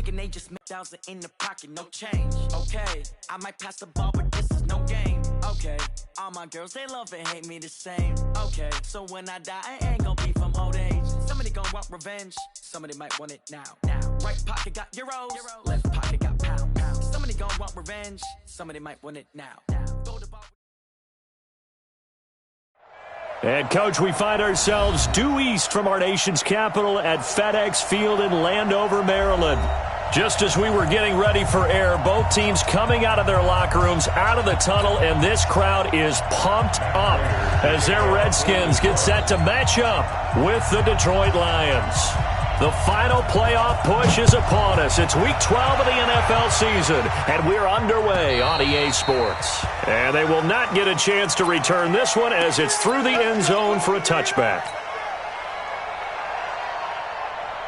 thinking they just made 1,000 in the pocket, no change. Okay, I might pass the ball, but this is no game. Okay, all my girls, they love and hate me the same. Okay, so when I die, I ain't gonna be from old age. Somebody gonna want revenge, somebody might want it now. Right pocket got euros, left pocket got pounds. Somebody gonna want revenge, somebody might want it now. Throw the ball. And, Coach, we find ourselves due east from our nation's capital at FedEx Field in Landover, Maryland. Just as we were getting ready for air, both teams coming out of their locker rooms, out of the tunnel, and this crowd is pumped up as their Redskins get set to match up with the Detroit Lions. The final playoff push is upon us. It's Week 12 of the NFL season, and we're underway on EA Sports. And they will not get a chance to return this one as it's through the end zone for a touchback.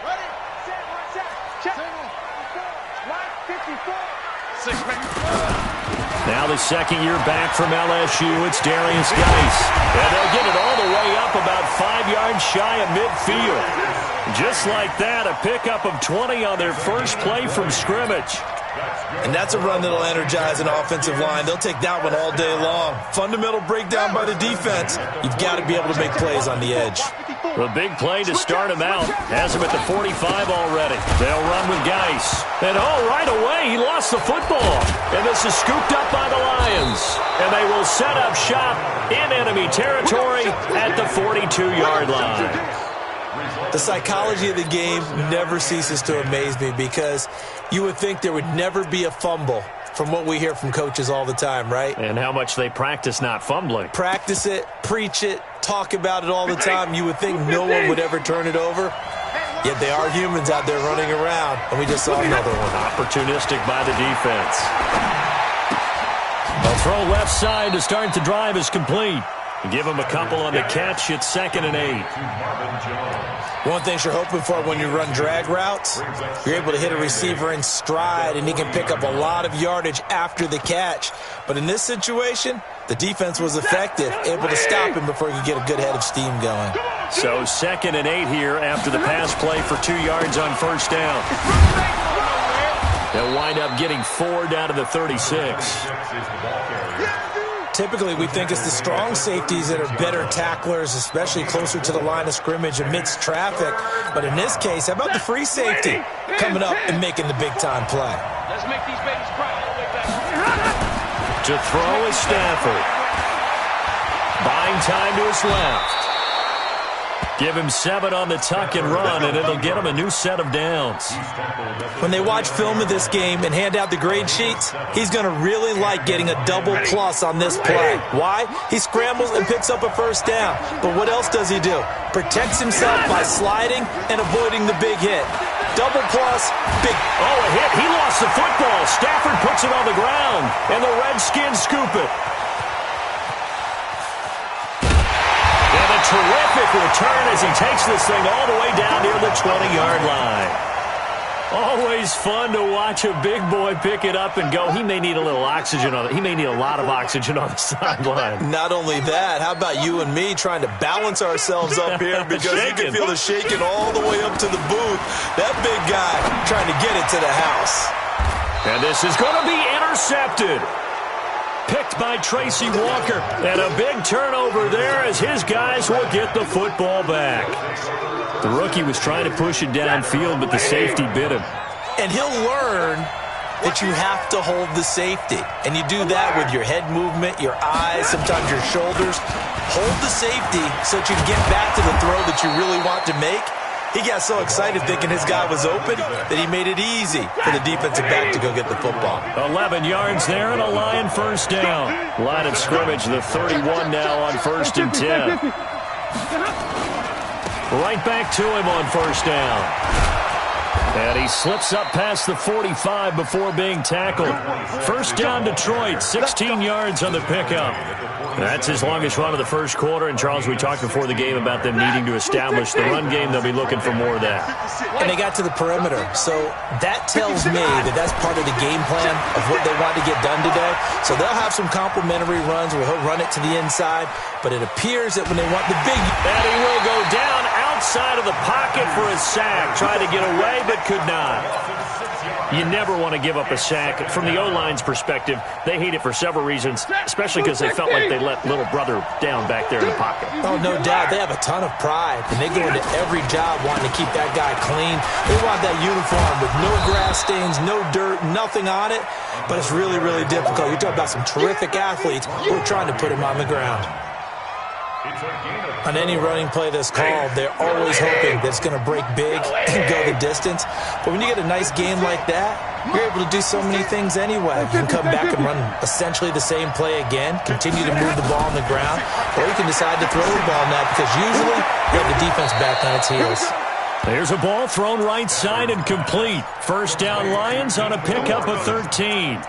Ready, set, watch out, check. Line 54. Now the second year back from LSU, it's Darius Geis. And they'll get it all the way up about 5 yards shy of midfield. Just like that, a pickup of 20 on their first play from scrimmage. And that's a run that'll energize an offensive line. They'll take that one all day long. Fundamental breakdown by the defense. You've got to be able to make plays on the edge. The big play to start him out. Has him at the 45 already. They'll run with Geis. And right away, he lost the football. And this is scooped up by the Lions. And they will set up shop in enemy territory at the 42-yard line. The psychology of the game never ceases to amaze me because you would think there would never be a fumble from what we hear from coaches all the time, right? And how much they practice not fumbling. Practice it, preach it, talk about it all the time. You would think no one would ever turn it over. Yet they are humans out there running around, and we just saw another one. Opportunistic by the defense. A throw left side to start the drive is complete. Give him a couple on the catch. It's 2nd and 8. One thing you're hoping for when you run drag routes, you're able to hit a receiver in stride, and he can pick up a lot of yardage after the catch. But in this situation, the defense was effective, able to stop him before he could get a good head of steam going. So 2nd and 8 here after the pass play for 2 yards on first down. They'll wind up getting 4 down to the 36. Typically, we think it's the strong safeties that are better tacklers, especially closer to the line of scrimmage amidst traffic. But in this case, how about the free safety coming up and making the big-time play? Let's make these babies cry all the way back. To throw is Stafford. Buying time to his left. Give him 7 on the tuck and run, and it'll get him a new set of downs. When they watch film of this game and hand out the grade sheets, he's going to really like getting a double plus on this play. Why? He scrambles and picks up a first down. But what else does he do? Protects himself by sliding and avoiding the big hit. Double plus, big. Oh, a hit. He lost the football. Stafford puts it on the ground, and the Redskins scoop it. Terrific return as he takes this thing all the way down near the 20-yard line. Always fun to watch a big boy pick it up and go. He may need a little oxygen on it. He may need a lot of oxygen on the sideline. Not only that, how about you and me trying to balance ourselves up here because you can feel the shaking all the way up to the booth. That big guy trying to get it to the house. And this is going to be intercepted. Picked by Tracy Walker. And a big turnover there as his guys will get the football back. The rookie was trying to push it downfield, but the safety bit him. And he'll learn that you have to hold the safety. And you do that with your head movement, your eyes, sometimes your shoulders. Hold the safety so that you can get back to the throw that you really want to make. He got so excited thinking his guy was open that he made it easy for the defensive back to go get the football. 11 yards there and a Lion first down. Line of scrimmage, the 31 now on 1st and 10. Right back to him on first down. And he slips up past the 45 before being tackled. First down Detroit, 16 yards on the pickup. That's his longest run of the first quarter. And, Charles, we talked before the game about them needing to establish the run game. They'll be looking for more of that. And they got to the perimeter. So that tells me that that's part of the game plan of what they want to get done today. So they'll have some complementary runs where he'll run it to the inside. But it appears that when they want the big... And he will go down outside of the pocket for a sack. Tried to get away, but could not. You never want to give up a sack. From the O-line's perspective, they hate it for several reasons, especially because they felt like they let little brother down back there in the pocket. Oh, no doubt. They have a ton of pride, and they go into every job wanting to keep that guy clean. They want that uniform with no grass stains, no dirt, nothing on it, but it's really, really difficult. You're talking about some terrific athletes who are trying to put him on the ground. On any running play that's called, they're always hoping that it's going to break big and go the distance. But when you get a nice game like that, you're able to do so many things anyway. You can come back and run essentially the same play again, continue to move the ball on the ground, or you can decide to throw the ball now because usually you have the defense back on its heels. There's a ball thrown right side and complete. First down, Lions on a pickup of 13.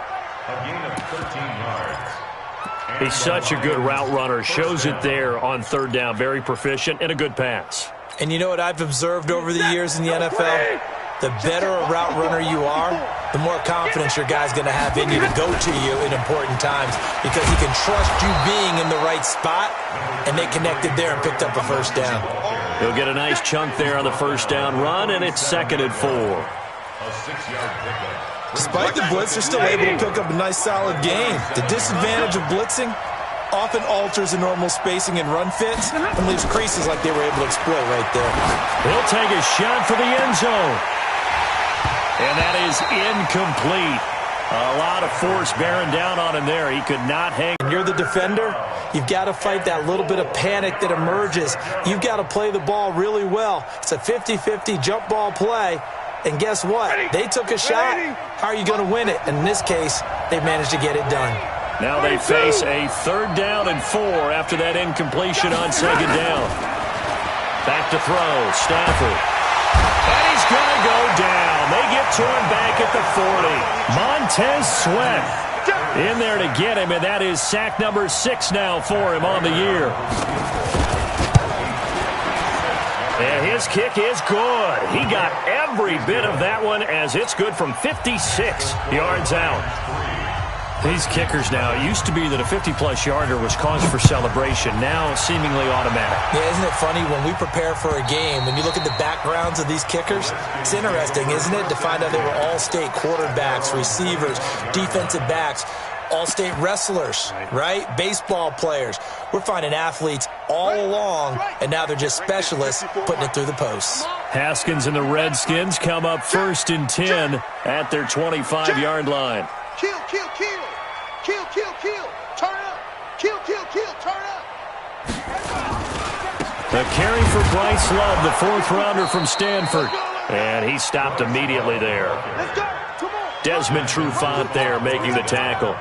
He's such a good route runner. Shows it there on third down. Very proficient and a good pass. And you know what I've observed over the years in the NFL? The better a route runner you are, the more confidence your guy's going to have in you to go to you in important times because he can trust you being in the right spot, and they connected there and picked up a first down. He'll get a nice chunk there on the first down run, and it's 2nd and 4. Despite the blitz, they're still able to pick up a nice, solid gain. The disadvantage of blitzing often alters the normal spacing and run fits and leaves creases like they were able to exploit right there. He'll take a shot for the end zone. And that is incomplete. A lot of force bearing down on him there. He could not hang. When you're the defender, you've got to fight that little bit of panic that emerges. You've got to play the ball really well. It's a 50-50 jump ball play. And guess what? They took a shot. How are you going to win it? And in this case, they managed to get it done. Now they face a 3rd down and 4 after that incompletion on 2nd down. Back to throw. Stafford. And he's going to go down. They get to him back at the 40. Montez Sweat in there to get him, and that is sack number 6 now for him on the year. And his kick is good. He got every bit of that one as it's good from 56 yards out. These kickers now, it used to be that a 50-plus yarder was cause for celebration. Now seemingly automatic. Yeah, isn't it funny when we prepare for a game, when you look at the backgrounds of these kickers, it's interesting, isn't it, to find out they were all-state quarterbacks, receivers, defensive backs, all-state wrestlers, right? Baseball players. We're finding athletes all along, and now they're just specialists putting it through the posts. Haskins and the Redskins come up 1st and 10 at their 25-yard line. Kill, kill, kill. Kill, kill, kill. Turn up. Kill, kill, kill. Turn up. The carry for Bryce Love, the 4th-rounder from Stanford. And he stopped immediately there. Let's go. Come on. Desmond Trufant there making the tackle.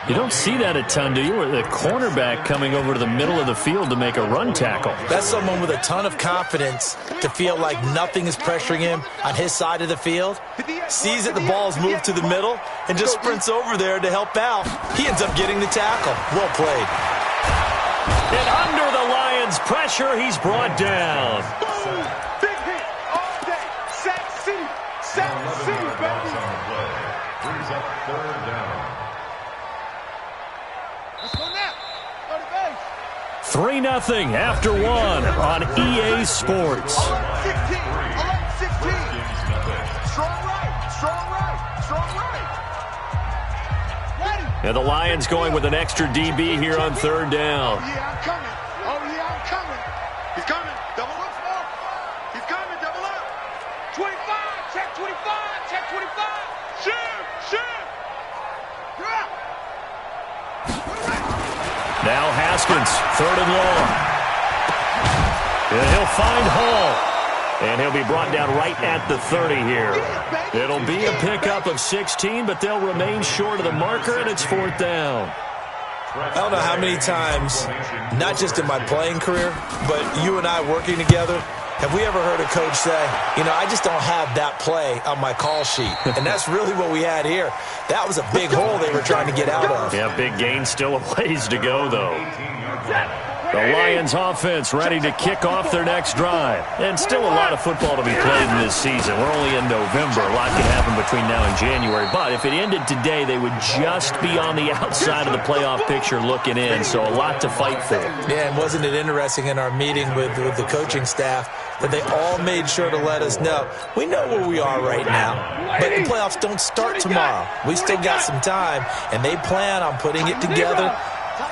You don't see that a ton, do you? Or the cornerback coming over to the middle of the field to make a run tackle. That's someone with a ton of confidence to feel like nothing is pressuring him on his side of the field. Sees that the ball's moved to the middle and just sprints over there to help out. He ends up getting the tackle. Well played. And under the Lions' pressure, he's brought down. Boom. Big hit all day. Sack City. Sack City, baby. Brings up 3rd down. Let's go now. Go to base. 3-0 after 1 on EA Sports. 16. 16. Strong right. Strong right. Strong right. Ready. And the Lions going with an extra DB here on 3rd down. Oh, yeah, I'm coming. Oh, yeah, I'm coming. He's coming. Double up, small. He's coming. Double up. 25. Check 25. Check 25. Shoot. Shoot. Drop. Now Haskins, 3rd and long. And he'll find Hall. And he'll be brought down right at the 30 here. It'll be a pickup of 16, but they'll remain short of the marker, and it's 4th down. I don't know how many times, not just in my playing career, but you and I working together, have we ever heard a coach say, you know, I just don't have that play on my call sheet. And that's really what we had here. That was a big hole they were trying to get out of. Yeah, big gain, still a ways to go, though. The Lions offense ready to kick off their next drive. And still a lot of football to be played in this season. We're only in November. A lot can happen between now and January. But if it ended today, they would just be on the outside of the playoff picture looking in. So a lot to fight for. Yeah, and wasn't it interesting in our meeting with the coaching staff? that they all made sure to let us know. We know where we are right now, but the playoffs don't start tomorrow. We still got some time, and they plan on putting it together,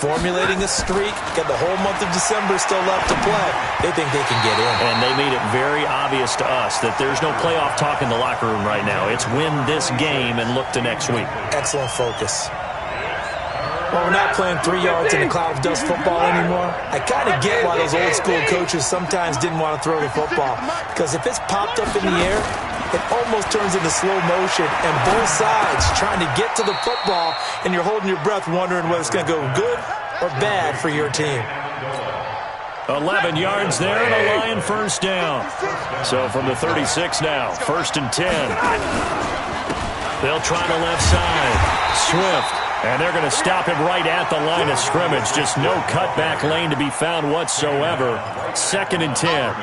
formulating a streak. Got the whole month of December still left to play. They think they can get in. And they made it very obvious to us that there's no playoff talk in the locker room right now. It's win this game and look to next week. Excellent focus. Well, we're not playing 3 yards in a cloud of dust football anymore. I kind of get why those old school coaches sometimes didn't want to throw the football, because if it's popped up in the air, it almost turns into slow motion, and both sides trying to get to the football, and you're holding your breath wondering whether it's going to go good or bad for your team. 11 yards there and a Lion first down. So from the 36 now, 1st and 10. They'll try the left side. Swift. And they're going to stop him right at the line of scrimmage. Just no cutback lane to be found whatsoever. 2nd and 10.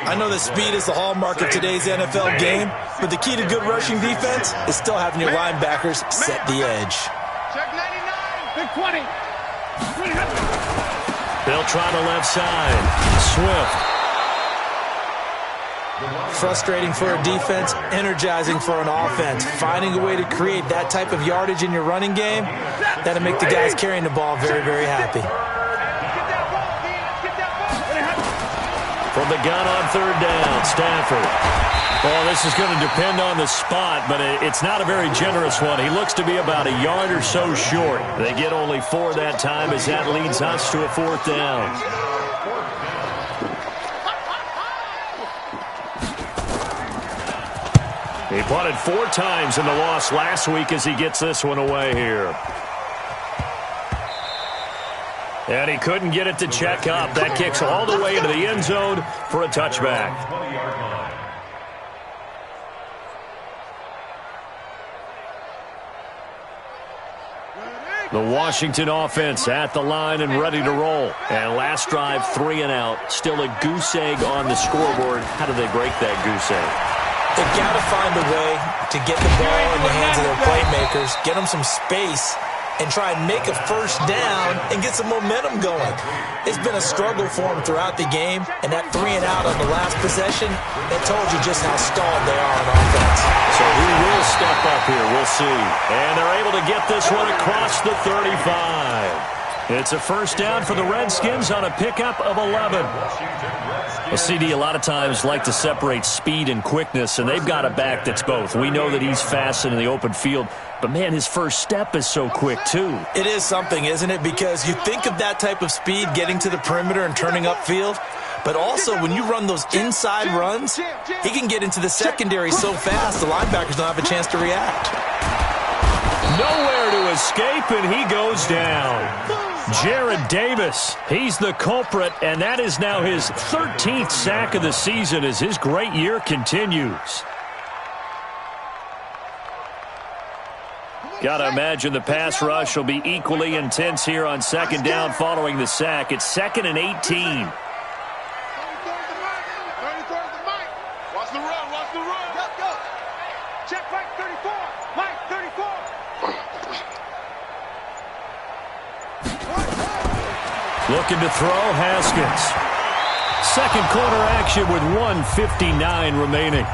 I know that speed is the hallmark of today's NFL game, but the key to good rushing defense is still having your linebackers set the edge. Check 99. Big 20. They'll try the left side. Swift. Frustrating for a defense, energizing for an offense. Finding a way to create that type of yardage in your running game, that'll make the guys carrying the ball very, very happy. From the gun on 3rd down, Stafford. Well, this is going to depend on the spot, but it's not a very generous one. He looks to be about a yard or so short. They get only 4 that time as that leads us to a 4th down. He punted 4 times in the loss last week as he gets this one away here. And he couldn't get it to check up. That kicks all the way into the end zone for a touchback. The Washington offense at the line and ready to roll. And last drive, 3 and out. Still a goose egg on the scoreboard. How do they break that goose egg? They've got to find a way to get the ball in the hands of their playmakers, get them some space, and try and make a first down and get some momentum going. It's been a struggle for them throughout the game, and that 3 and out on the last possession, that told you just how stalled they are on offense. So who will step up here? We'll see. And they're able to get this one across the 35. It's a first down for the Redskins on a pickup of 11. Well, CD a lot of times like to separate speed and quickness, and they've got a back that's both. We know that he's fast in the open field, but, man, his first step is so quick, too. It is something, isn't it? Because you think of that type of speed getting to the perimeter and turning upfield, but also when you run those inside runs, he can get into the secondary so fast the linebackers don't have a chance to react. Nowhere to escape, and he goes down. Jared Davis, he's the culprit, and that is now his 13th sack of the season as his great year continues. Got to imagine the pass rush will be equally intense here on 2nd down following the sack. It's 2nd and 18. Watch the run, watch the run. Go. Check right 34. Mike, 34. Looking to throw, Haskins. Second quarter action with 1:59 remaining.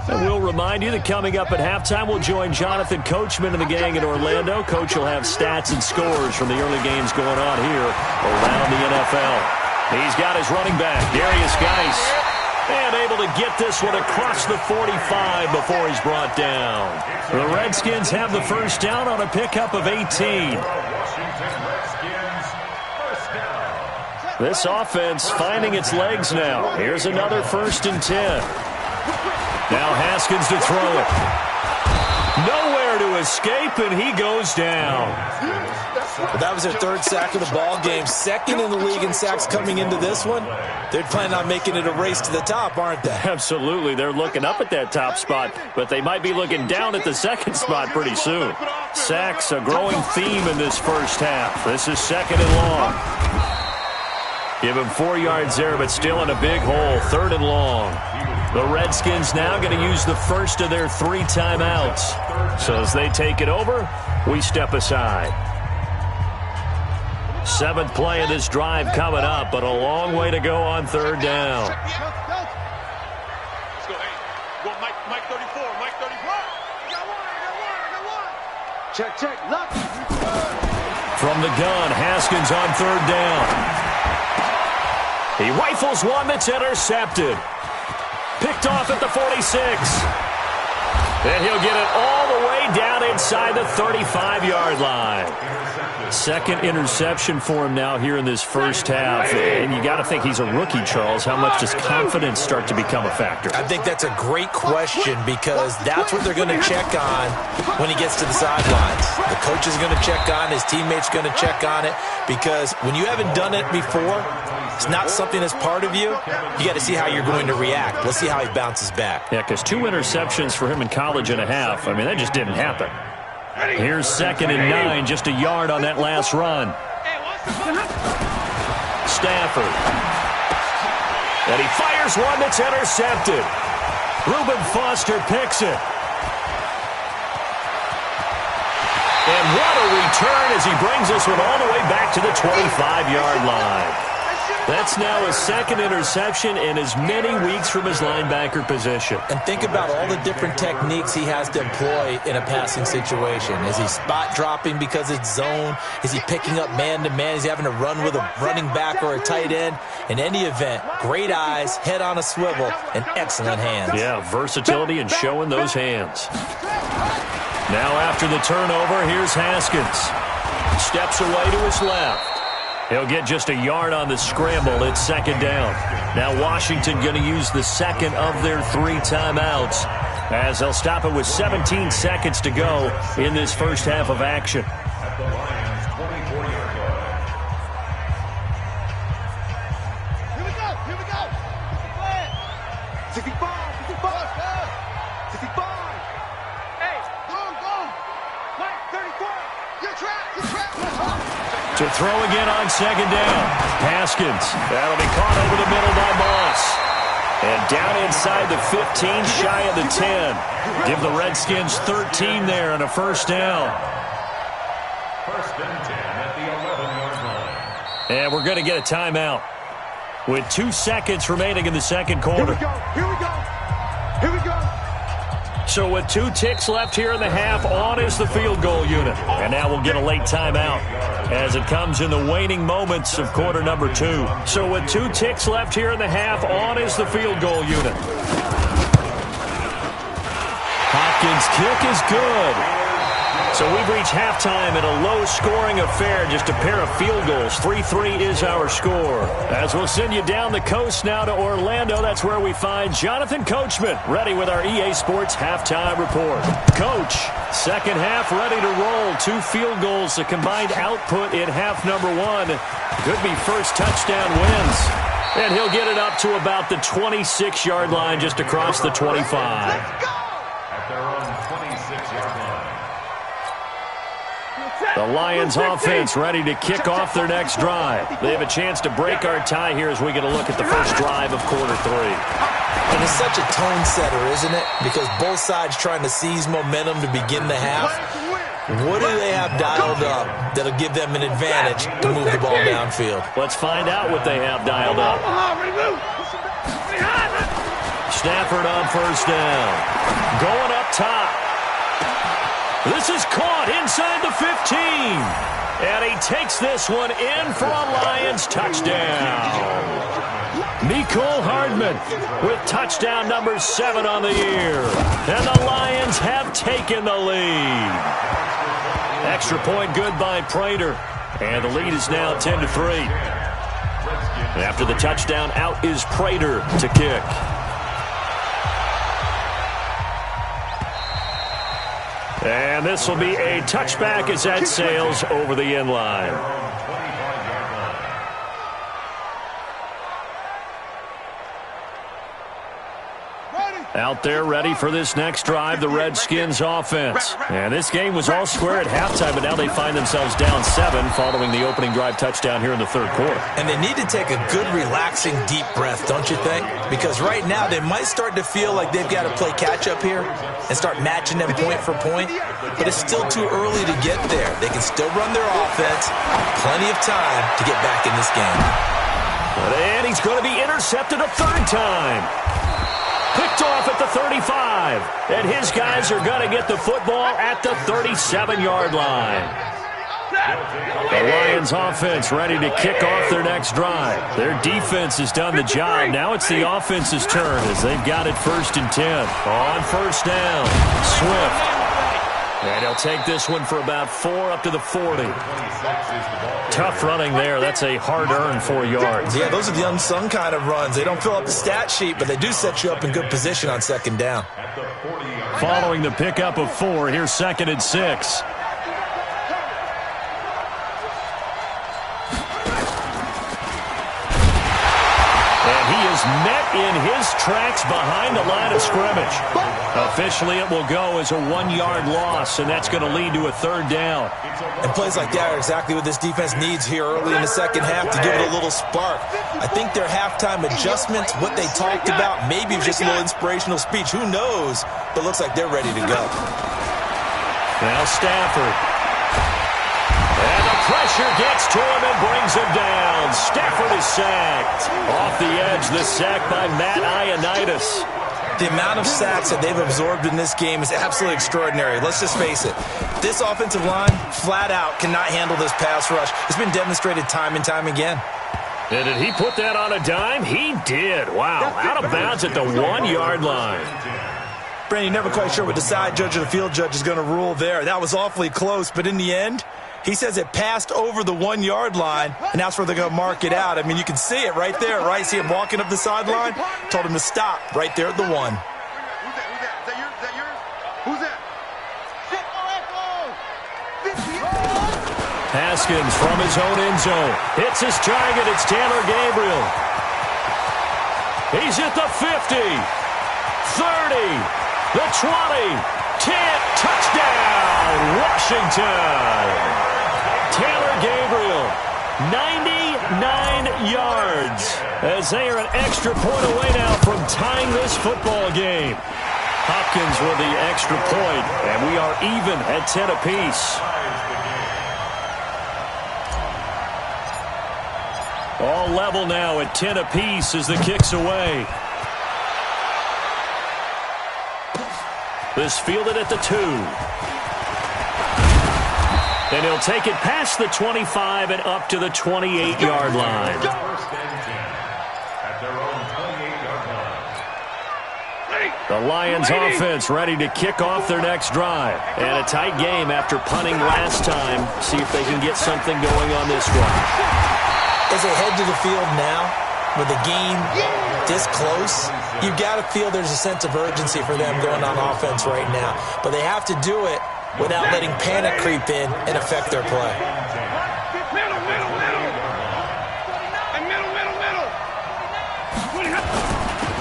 And we'll remind you that coming up at halftime, we'll join Jonathan Coachman and the gang in Orlando. Coach will have stats and scores from the early games going on here around the NFL. He's got his running back, Darius Geis, and able to get this one across the 45 before he's brought down. The Redskins have the first down on a pickup of 18. This offense finding its legs now. Here's another 1st and 10. Now Haskins to throw it. Nowhere to escape, and he goes down. Well, that was their 3rd sack of the ball game. 2nd in the league in sacks coming into this one. They're planning on making it a race to the top, aren't they? Absolutely. They're looking up at that top spot, but they might be looking down at the 2nd spot pretty soon. Sacks, a growing theme in this first half. This is 2nd and long. Give him 4 yards there, but still in a big hole. 3rd and long. The Redskins now going to use the first of their 3 timeouts. So as they take it over, we step aside. 7th play of this drive coming up, but a long way to go on 3rd down. Let's go, hey. Go, Mike 34, Mike 34. I got one. Check. Look. From the gun, Haskins on 3rd down. He rifles one that's intercepted. Picked off at the 46. And he'll get it all the way down inside the 35-yard line. 2nd interception for him now here in this first half. And you got to think he's a rookie, Charles. How much does confidence start to become a factor? I think that's a great question because that's what they're going to check on when he gets to the sidelines. The coach is going to check on, his teammates going to check on it, because when you haven't done it before, it's not something that's part of you. You got to see how you're going to react. Let's see how he bounces back. Yeah, because 2 interceptions for him in college and a half. I mean, that just didn't happen. Here's 2nd and 9, just a yard on that last run. Stafford. And he fires one that's intercepted. Reuben Foster picks it. And what a return as he brings this one all the way back to the 25-yard line. That's now his 2nd interception in as many weeks from his linebacker position. And think about all the different techniques he has to employ in a passing situation. Is he spot dropping because it's zone? Is he picking up man-to-man? Is he having to run with a running back or a tight end? In any event, great eyes, head on a swivel, and excellent hands. Yeah, versatility and showing those hands. Now after the turnover, here's Haskins. Steps away to his left. He'll get just a yard on the scramble. It's 2nd down. Now Washington going to use the 2nd of their 3 timeouts as they'll stop it with 17 seconds to go in this first half of action. Here we go. 65. Hey, go. Mike 34. You're trapped. To throw again on 2nd down. Haskins. That'll be caught over the middle by Moss. And down inside the 15, shy of the 10. Give the Redskins 13 there and a 1st down. 1st and 10 at the 11-yard line. And we're going to get a timeout with 2 seconds remaining in the 2nd quarter. Here we go. So with 2 ticks left here in the half, on is the field goal unit. And now we'll get a late timeout as it comes in the waning moments of quarter number 2. So with 2 ticks left here in the half, on is the field goal unit. Hopkins' kick is good. So we've reached halftime in a low-scoring affair, just a pair of field goals. 3-3 is our score. As we'll send you down the coast now to Orlando, that's where we find Jonathan Coachman, ready with our EA Sports halftime report. Coach, 2nd half ready to roll. 2 field goals, the combined output in half number 1. Could be first touchdown wins. And he'll get it up to about the 26-yard line, just across the 25. At their own 26-yard line. The Lions offense ready to kick off their next drive. They have a chance to break our tie here as we get a look at the first drive of quarter 3. And it's such a tone setter, isn't it? Because both sides trying to seize momentum to begin the half. What do they have dialed up that'll give them an advantage to move the ball downfield? Let's find out what they have dialed up. Stafford on 1st down. Going up top. This is caught inside the 15. And he takes this one in for a Lions touchdown. Mecole Hardman with touchdown number 7 on the year. And the Lions have taken the lead. Extra point good by Prater. And the lead is now 10-3. After the touchdown, out is Prater to kick. And this will be a touchback as that sails over the end line. Out there ready for this next drive, the Redskins offense. And this game was all square at halftime, but now they find themselves down 7 following the opening drive touchdown here in the third quarter. And they need to take a good, relaxing, deep breath, don't you think? Because right now they might start to feel like they've got to play catch-up here and start matching them point for point. But it's still too early to get there. They can still run their offense. Plenty of time to get back in this game. And he's going to be intercepted a third time. Picked off at the 35. And his guys are going to get the football at the 37-yard line. The Lions offense ready to kick off their next drive. Their defense has done the job. Now it's the offense's turn as they've got it 1st and 10. On first down, Swift. And he'll take this one for about 4 up to the 40. Tough running there. That's a hard-earned 4 yards. Yeah, those are the unsung kind of runs. They don't fill up the stat sheet, but they do set you up in good position on second down. Following the pickup of 4, here's 2nd and 6. Met in his tracks behind the line of scrimmage. Officially, it will go as a 1-yard loss, and that's going to lead to a 3rd down. And plays like that are exactly what this defense needs here early in the second half to give it a little spark. I think their halftime adjustments, what they talked about, maybe just a little inspirational speech. Who knows? But it looks like they're ready to go. Now Stafford. And the pressure gets to him and brings him down. Stafford is sacked. Off the edge, the sack by Matt Ioannidis. The amount of sacks that they've absorbed in this game is absolutely extraordinary. Let's just face it. This offensive line, flat out, cannot handle this pass rush. It's been demonstrated time and time again. And did he put that on a dime? He did. Wow. Out of bounds at the 1-yard line. Brandon, you're never quite sure what the side judge or the field judge is going to rule there. That was awfully close, but in the end, he says it passed over the 1-yard line, and that's where they're going to mark it out. I mean, you can see it right there, right? See him walking up the sideline? Told him to stop right there at the 1. Who's that yours? Who's that? Haskins from his own end zone. Hits his target. It's Taylor Gabriel. He's at the 50. 30. The 20. 10. Touchdown, Washington. Taylor Gabriel, 99 yards, as they are an extra point away now from tying this football game. Hopkins with the extra point, and we are even at 10 apiece. All level now at 10 apiece as the kick's away. This fielded at the 2. And he'll take it past the 25 and up to the 28-yard line. The Lions offense ready to kick off their next drive. And a tight game after punting last time. See if they can get something going on this one. As they head to the field now, with the game this close, you've got to feel there's a sense of urgency for them going on offense right now. But they have to do it without letting panic creep in and affect their play.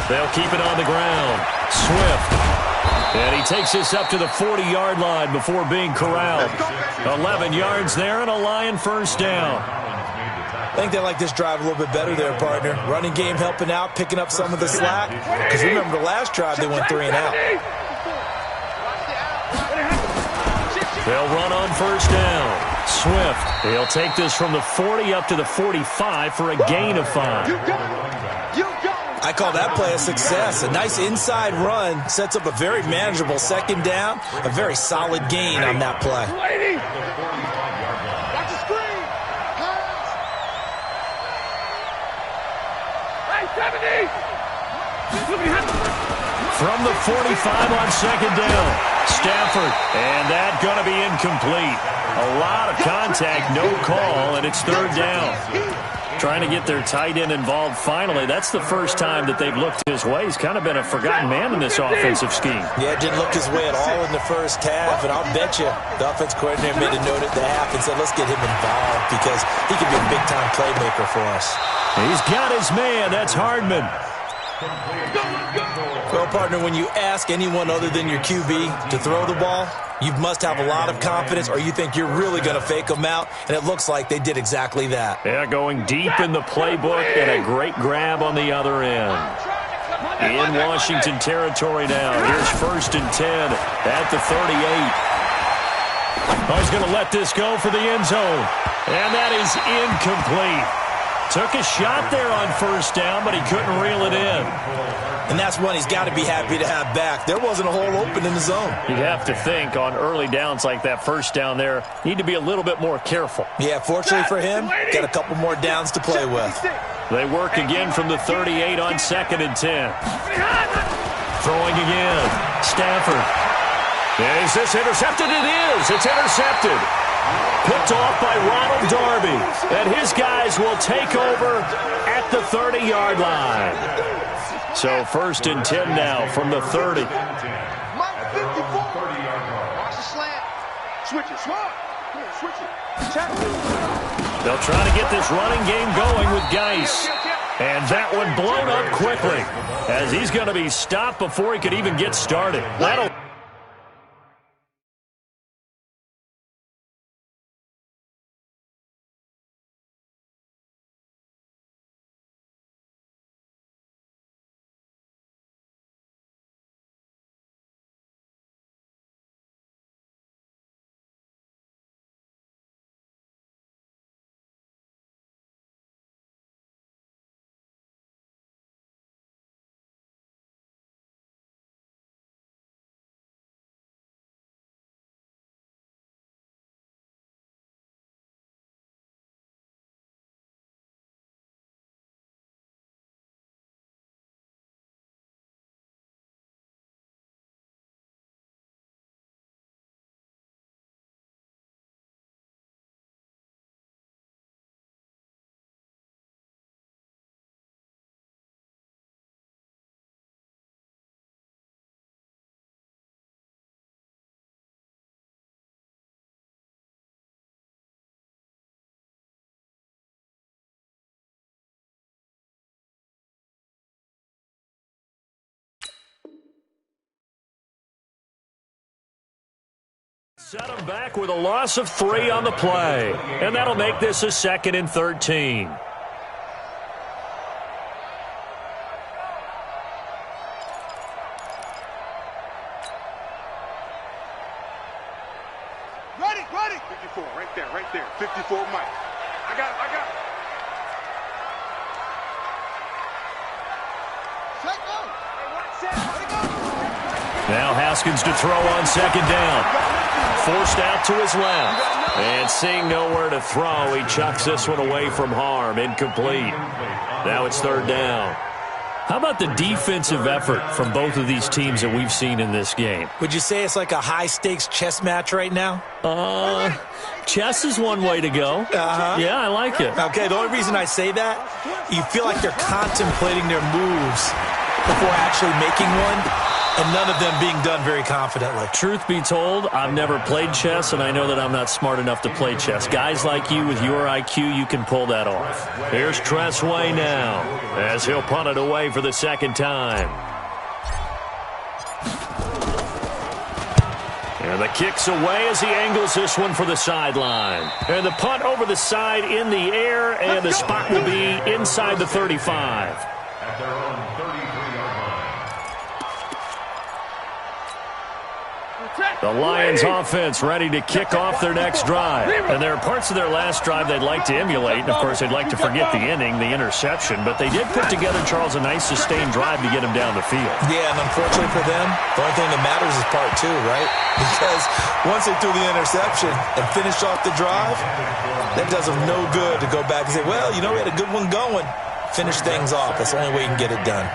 They'll keep it on the ground. Swift. And he takes this up to the 40-yard line before being corralled. 11 yards there and a Lion 1st down. I think they like this drive a little bit better there, partner. Running game helping out, picking up some of the slack. Because remember the last drive, they went 3 and out. They'll run on 1st down. Swift. He'll take this from the 40 up to the 45 for a gain of 5. I call that play a success. A nice inside run sets up a very manageable 2nd down. A very solid gain on that play. From the 45 on 2nd down, Stafford, and that going to be incomplete. A lot of contact, no call, and it's 3rd down. Trying to get their tight end involved finally. That's the first time that they've looked his way. He's kind of been a forgotten man in this offensive scheme. Yeah, it didn't look his way at all in the first half, and I'll bet you the offense coordinator made a note at the half and said, let's get him involved because he could be a big-time playmaker for us. He's got his man. That's Hardman. Well, partner, when you ask anyone other than your QB to throw the ball, you must have a lot of confidence or you think you're really going to fake them out, and it looks like they did exactly that. Yeah, going deep in the playbook and a great grab on the other end. In Washington territory now. Here's 1st and 10 at the 38. Oh, he's going to let this go for the end zone. And that is incomplete. Took a shot there on 1st down, but he couldn't reel it in. And that's one he's got to be happy to have back. There wasn't a hole open in the zone. You'd have to think on early downs like that 1st down there, need to be a little bit more careful. Yeah, fortunately for him, got a couple more downs to play with. They work again from the 38 on 2nd and 10. Throwing again. Stafford. Is this intercepted? It is. It's intercepted. Picked off by Ronald Darby. And his guys will take over at the 30-yard line. So 1st and 10 now from the 30. Mike 54. Watch the slant. Switch it. Swap. Come on, switch it. Check. They'll try to get this running game going with Geis. And that one blown up quickly as he's going to be stopped before he could even get started. That'll... Set him back with a loss of 3 on the play. And that'll make this a 2nd and 13. Ready. 54, right there. 54, Mike. I got it. Check go. Now Haskins to throw on 2nd down. Forced out to his left. And seeing nowhere to throw, he chucks this one away from harm. Incomplete. Now it's 3rd down. How about the defensive effort from both of these teams that we've seen in this game? Would you say it's like a high-stakes chess match right now? Chess is one way to go. Yeah, I like it. Okay, the only reason I say that, you feel like they're contemplating their moves before actually making one, and none of them being done very confidently. Truth be told, I've never played chess, and I know that I'm not smart enough to play chess. Guys like you with your IQ, you can pull that off. Here's Tressway now, as he'll punt it away for the 2nd time. And the kick's away as he angles this one for the sideline. And the punt over the side in the air, and the spot will be inside the 35. At their own 33-yard line. The Lions offense ready to kick off their next drive. And there are parts of their last drive they'd like to emulate. And, of course, they'd like to forget the inning, the interception. But they did put together, Charles, a nice sustained drive to get him down the field. Yeah, and unfortunately for them, the only thing that matters is part 2, right? Because once they threw the interception and finished off the drive, that does them no good to go back and say, well, you know, we had a good one going. Finish things off. That's the only way you can get it done.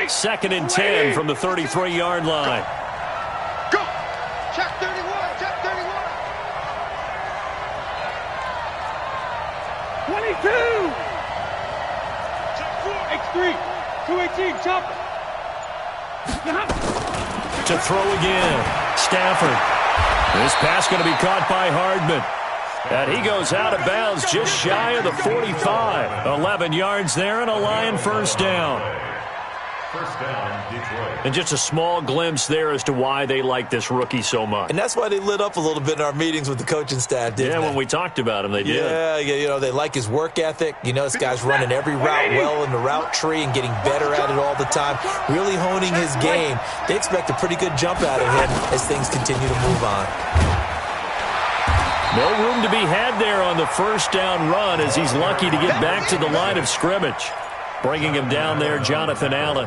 Second and 10 from the 33-yard line. Go. Check 31. Check 31. 22. Check 4. X3. 218. Chopper. to throw again. Stafford. This pass going to be caught by Hardman. And he goes out of bounds just shy of the 45. 11 yards there and a Lion first down. First down, Detroit. And just a small glimpse there as to why they like this rookie so much. And that's why they lit up a little bit in our meetings with the coaching staff, didn't they? Yeah, when we talked about him, they did. Yeah, you know, they like his work ethic. You know, this guy's running every route well in the route tree and getting better at it all the time, really honing his game. They expect a pretty good jump out of him as things continue to move on. No room to be had there on the first down run as he's lucky to get back to the line of scrimmage. Bringing him down there, Jonathan Allen.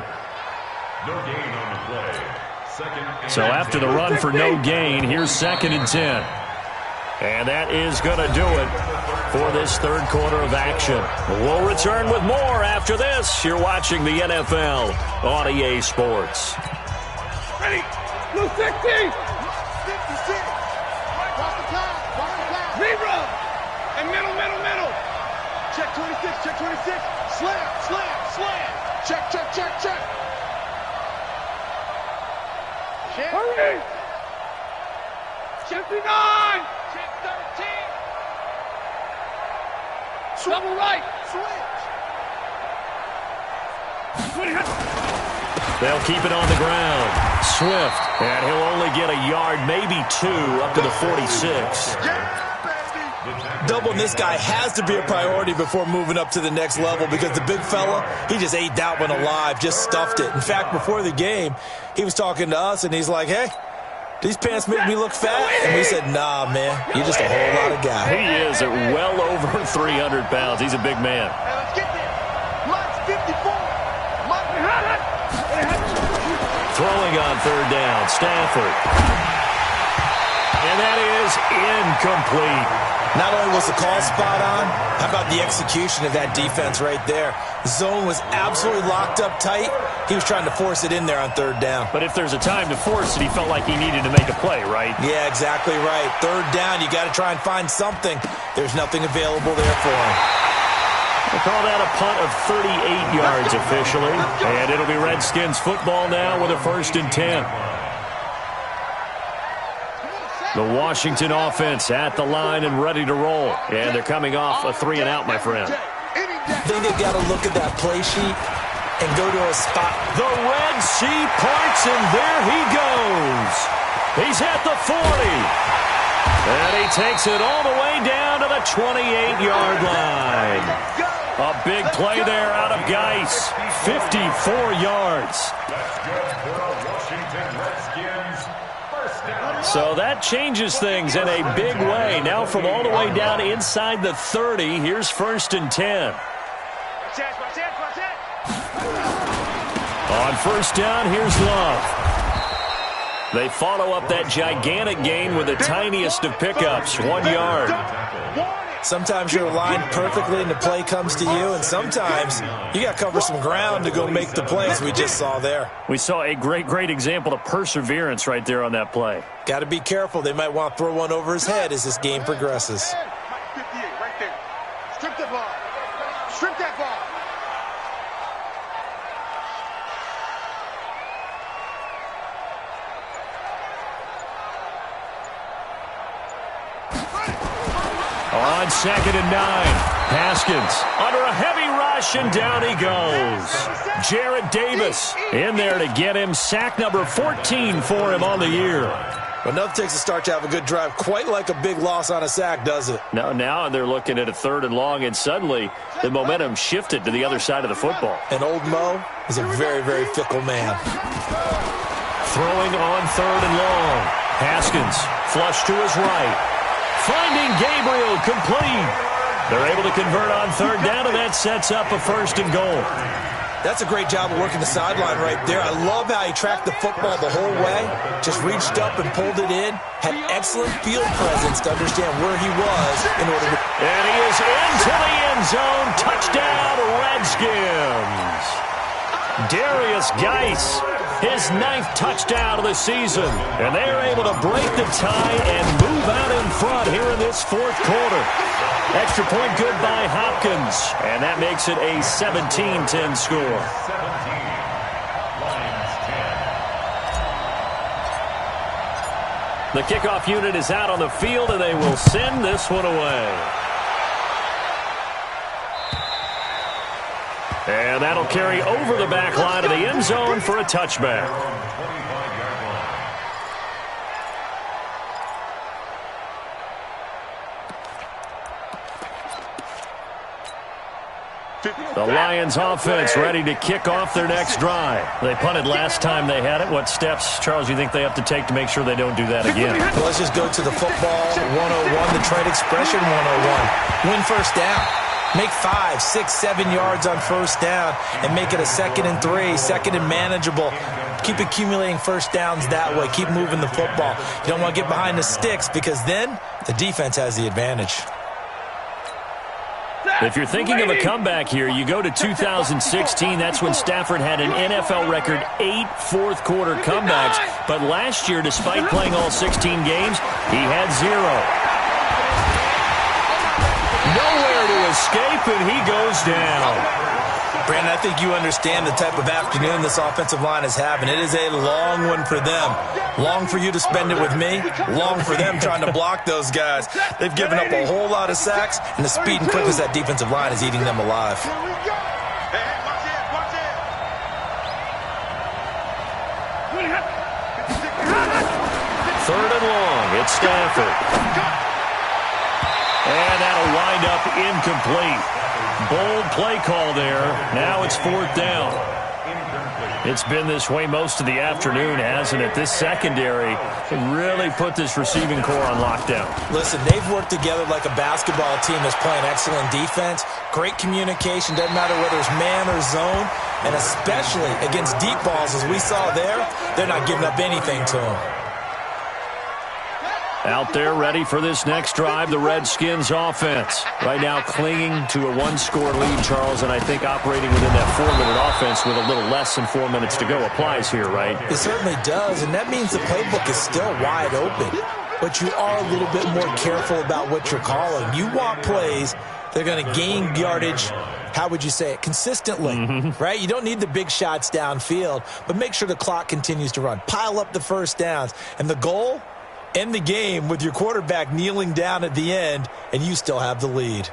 No gain on the play. Second. So after the run for no gain, here's 2nd and 10. And that is going to do it for this third quarter of action. We'll return with more after this. You're watching the NFL on EA Sports. Ready? Blue 60. 56. Zero. And middle. Check 26. Check 26. Slam. Check. Hurry. Check 59. Check 13. Double right. Switch. They'll keep it on the ground. Swift. And he'll only get a yard, maybe 2, up to the 46. Doubling this guy has to be a priority before moving up to the next level because the big fella, he just ate that one alive, just stuffed it. In fact, before the game, he was talking to us, and he's like, hey, these pants make me look fat? And we said, nah, man, you're just a whole lot of guy. He is at well over 300 pounds. He's a big man. Let's get there. Lots 54. Throwing on third down, Stafford. And that is incomplete. Not only was the call spot on, how about the execution of that defense right there? Zone was absolutely locked up tight. He was trying to force it in there on third down. But if there's a time to force it, he felt like he needed to make a play, right? Yeah, exactly right. Third down, you got to try and find something. There's nothing available there for him. We'll call that a punt of 38 yards officially. And it'll be Redskins football now with a 1st and 10. The Washington offense at the line and ready to roll. And they're coming off a 3-and-out, my friend. I think they've got to look at that play sheet and go to a spot. The Red Sea parts, and there he goes. He's at the 40. And he takes it all the way down to the 28-yard line. A big play there out of Geis. 54 yards. That's good for the Washington Redskins. First down. So that changes things in a big way. Now from all the way down inside the 30, here's 1st and 10. On first down, here's Love. They follow up that gigantic gain with the tiniest of pickups, 1 yard. Sometimes you're aligned perfectly and the play comes to you, and sometimes you got to cover some ground to go make the plays we just saw there. We saw a great example of perseverance right there on that play. Got to be careful. They might want to throw one over his head as this game progresses. 58 right there. Strip that ball. Strip that ball. On 2nd and 9, Haskins under a heavy rush, and down he goes. Jarrett Davis in there to get him. Sack number 14 for him on the year. But nothing takes a start to have a good drive quite like a big loss on a sack, does it? Now they're looking at a 3rd and long, and suddenly the momentum shifted to the other side of the football. And old Mo is a very fickle man. Throwing on 3rd and long. Haskins flush to his right. Finding Gabriel complete. They're able to convert on 3rd down, and that sets up a 1st and goal. That's a great job of working the sideline right there. I love how he tracked the football the whole way, just reached up and pulled it in, had excellent field presence to understand where he was in order to... And he is into the end zone. Touchdown, Redskins. Darius Geis, his 9th touchdown of the season. And they're able to break the tie and move out in front here in this 4th quarter. Extra point good by Hopkins. And that makes it a 17-10 score. 17. Lions 10. The kickoff unit is out on the field, and they will send this one away. And that'll carry over the back line of the end zone for a touchback. The Lions offense ready to kick off their next drive. They punted last time they had it. What steps, Charles, you think they have to take to make sure they don't do that again? Well, let's just go to the football 101, the trade expression 101. Win first down. Make 5, 6, 7 yards on first down and make it a 2nd and 3, 2nd and manageable. Keep accumulating first downs that way. Keep moving the football. You don't want to get behind the sticks because then the defense has the advantage. If you're thinking of a comeback here, you go to 2016. That's when Stafford had an NFL record 8 fourth-quarter comebacks. But last year, despite playing all 16 games, he had 0. Nowhere to escape, and he goes down. Brandon, I think you understand the type of afternoon this offensive line is having. It is a long one for them. Long for you to spend it with me. Long for them trying to block those guys. They've given up a whole lot of sacks, and the speed and quickness of that defensive line is eating them alive. Third and long. It's Stafford. And that'll wind up incomplete. Bold play call there. Now it's 4th down. It's been this way most of the afternoon, hasn't it? This secondary really put this receiving core on lockdown. Listen, they've worked together like a basketball team that's playing excellent defense. Great communication. Doesn't matter whether it's man or zone. And especially against deep balls, as we saw there, they're not giving up anything to them. Out there ready for this next drive, the Redskins offense. Right now clinging to a 1-score lead, Charles, and I think operating within that 4-minute offense with a little less than 4 minutes to go applies here, right? It certainly does, and that means the playbook is still wide open. But you are a little bit more careful about what you're calling. You want plays that are going to gain yardage, how would you say it, consistently, right? You don't need the big shots downfield, but make sure the clock continues to run. Pile up the first downs, and the goal, end the game with your quarterback kneeling down at the end, and you still have the lead.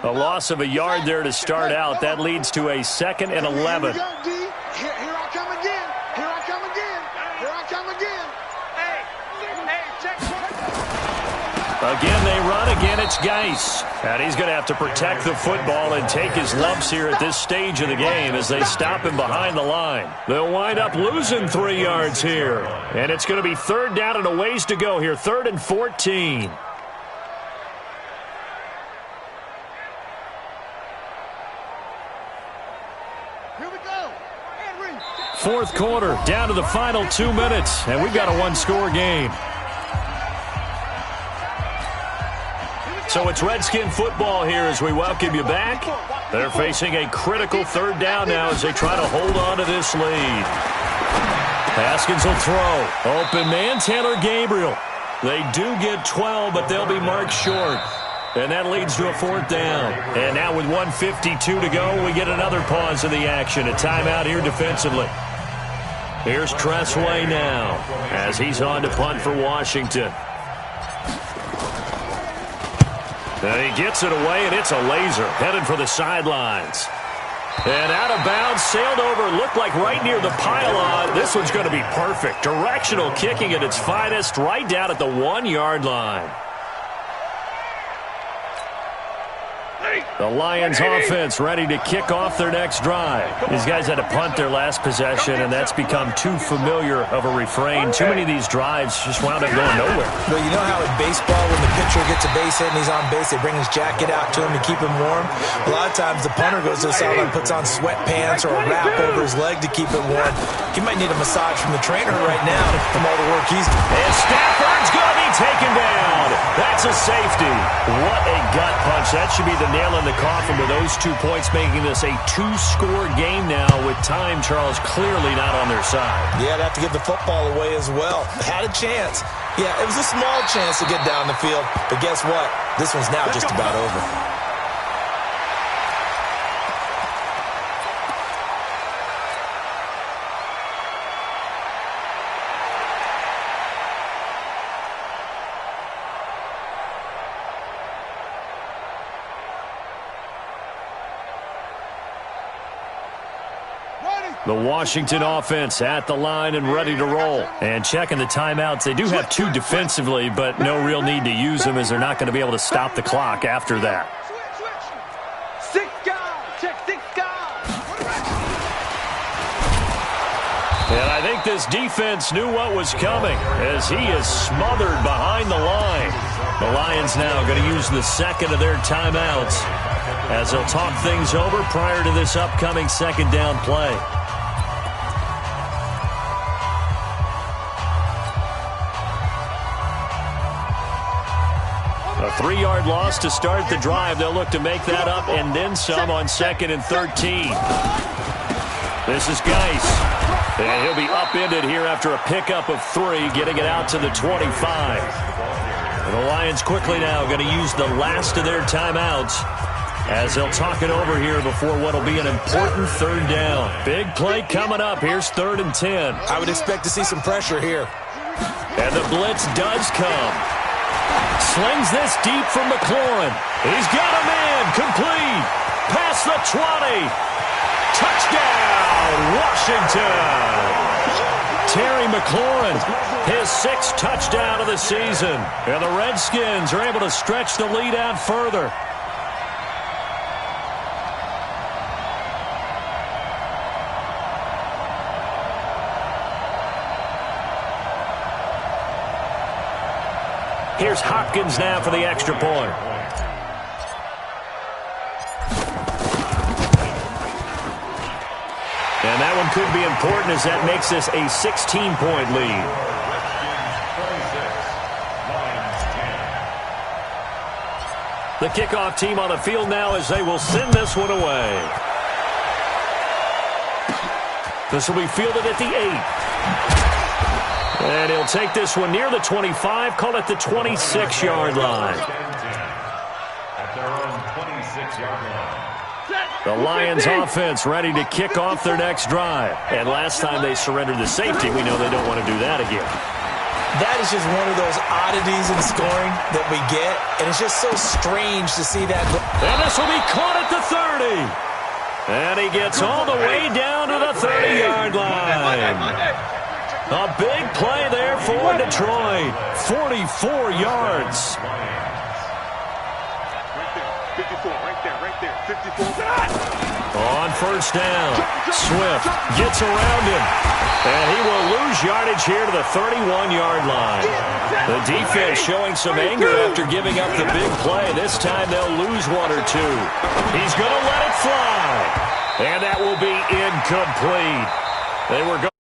A loss of a yard there to start out. That leads to a 2nd and 11. Here I come again. Here I come again. Here I come again. Hey, check. Again, they run. Again, it's Geis. And he's going to have to protect the football and take his lumps here at this stage of the game as they stop him behind the line. They'll wind up losing 3 yards here. And it's going to be 3rd down and a ways to go here. 3rd and 14. Here we go. 4th quarter, down to the final 2 minutes. And we've got a 1-score game. So it's Redskin football here as we welcome you back. They're facing a critical 3rd down now as they try to hold on to this lead. Haskins will throw. Open man, Taylor Gabriel. They do get 12, but they'll be marked short. And that leads to a 4th down. And now with 1:52 to go, we get another pause in the action. A timeout here defensively. Here's Tressway now as he's on to punt for Washington. And he gets it away, and it's a laser headed for the sidelines. And out of bounds, sailed over, looked like right near the pylon. This one's going to be perfect. Directional kicking at its finest, right down at the 1-yard line. The Lions offense ready to kick off their next drive. These guys had to punt their last possession, and that's become too familiar of a refrain. Too many of these drives just wound up going nowhere. Well, you know how in baseball when the pitcher gets a base hit and he's on base, they bring his jacket out to him to keep him warm? A lot of times the punter goes to the sideline, puts on sweatpants or a wrap over his leg to keep it warm. He might need a massage from the trainer right now from all the work he's doing. And Stafford's going to be taken down. That's a safety. What a gut punch. That should be the nail in the coffin with those 2 points, making this a 2-score game now with time, Charles, clearly not on their side. Yeah, they have to give the football away as well. Had a chance. Yeah, it was a small chance to get down the field, but guess what? This one's now just about over. The Washington offense at the line and ready to roll. And checking the timeouts. They do have 2 defensively, but no real need to use them as they're not going to be able to stop the clock after that. Six guys. Check 6 guys. And I think this defense knew what was coming as he is smothered behind the line. The Lions now going to use the second of their timeouts as they'll talk things over prior to this upcoming second down play. A 3-yard loss to start the drive. They'll look to make that up and then some on 2nd and 13. This is Geis. And he'll be upended here after a pickup of 3, getting it out to the 25. And the Lions quickly now going to use the last of their timeouts as they'll talk it over here before what will be an important 3rd down. Big play coming up. Here's 3rd and 10. I would expect to see some pressure here. And the blitz does come. Slings this deep from McLaurin. He's got a man. Complete. Past the 20. Touchdown, Washington. Terry McLaurin, his 6th touchdown of the season. And the Redskins are able to stretch the lead out further. Here's Hopkins now for the extra point. And that one could be important as that makes this a 16-point lead. The kickoff team on the field now as they will send this one away. This will be fielded at the 8. And he'll take this one near the 25, call it the 26-yard line. At their own 26-yard line. The Lions offense ready to kick off their next drive. And last time they surrendered the safety, we know they don't want to do that again. That is just one of those oddities in scoring that we get, and it's just so strange to see that. And this will be caught at the 30. And he gets all the way down to the 30-yard line. A big play there for Detroit. 44 yards. 54, right there, 54. On 1st down, Swift gets around him, and he will lose yardage here to the 31-yard line. The defense showing some anger after giving up the big play. This time they'll lose 1 or 2. He's going to let it fly, and that will be incomplete. They were going